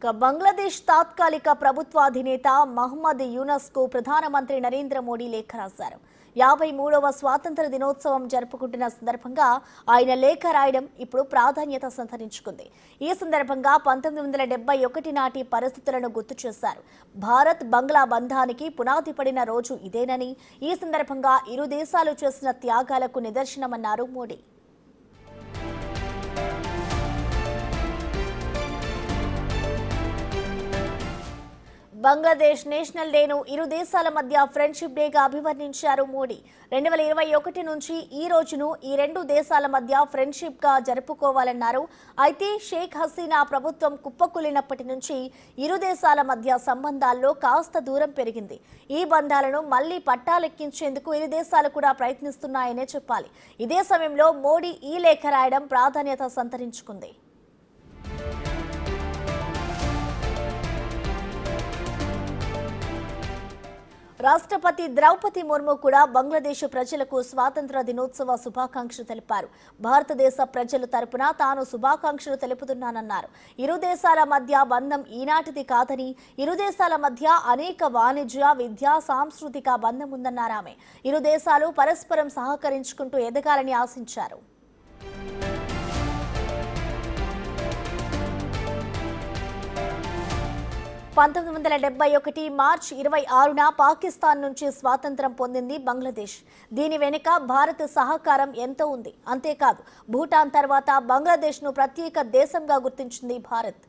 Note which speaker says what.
Speaker 1: బంగ్లాదేశ్ తాత్కాలిక ప్రభుత్వాధినేత మహమ్మద్ యూనస్కు ప్రధానమంత్రి నరేంద్ర మోడీ లేఖ రాశారు. 53వ స్వాతంత్ర దినోత్సవం జరుపుకుంటున్న సందర్భంగా ఆయన లేఖ రాయడం ఇప్పుడు ప్రాధాన్యత సంతరించుకుంది. ఈ సందర్భంగా 1971 నాటి పరిస్థితులను గుర్తు చేశారు. భారత్ బంగ్లా బంధానికి పునాది పడిన రోజు ఇదేనని, ఈ సందర్భంగా ఇరు దేశాలు చేసిన త్యాగాలకు నిదర్శనమన్నారు మోడీ. బంగ్లాదేశ్ నేషనల్ డేను ఇరు దేశాల మధ్య ఫ్రెండ్షిప్ డేగా అభివర్ణించారు మోడీ. 2021 నుంచి ఈ రోజును ఈ రెండు దేశాల మధ్య ఫ్రెండ్షిప్ గా జరుపుకోవాలన్నారు. అయితే షేక్ హసీనా ప్రభుత్వం కుప్పకూలినప్పటి నుంచి ఇరు దేశాల మధ్య సంబంధాల్లో కాస్త దూరం పెరిగింది. ఈ బంధాలను మళ్లీ పట్టాలెక్కించేందుకు ఇరు దేశాలు కూడా ప్రయత్నిస్తున్నాయనే చెప్పాలి. ఇదే సమయంలో మోడీ ఈ లేఖ రాయడం ప్రాధాన్యత సంతరించుకుంది. రాష్ట్రపతి ద్రౌపది ముర్ము కూడా బంగ్లాదేశ్ ప్రజలకు స్వాతంత్ర దినోత్సవ శుభాకాంక్షలు తెలిపారు. భారతదేశ ప్రజల తరపున తాను శుభాకాంక్షలు తెలుపుతున్నానన్నారు. ఇరు దేశాల మధ్య బంధం ఈనాటిది కాదని, ఇరు దేశాల మధ్య అనేక వాణిజ్య, విద్యా, సాంస్కృతిక బంధం ఉందన్నారు ఆమె. ఇరు దేశాలు పరస్పరం సహకరించుకుంటూ ఎదగాలని ఆశించారు. 1971 మార్చి 26న పాకిస్తాన్ నుంచి స్వాతంత్రం పొందింది బంగ్లాదేశ్. దీని వెనుక భారత్ సహకారం ఎంతో ఉంది. అంతేకాదు, భూటాన్ తర్వాత బంగ్లాదేశ్ను ప్రత్యేక దేశంగా గుర్తించింది భారత్.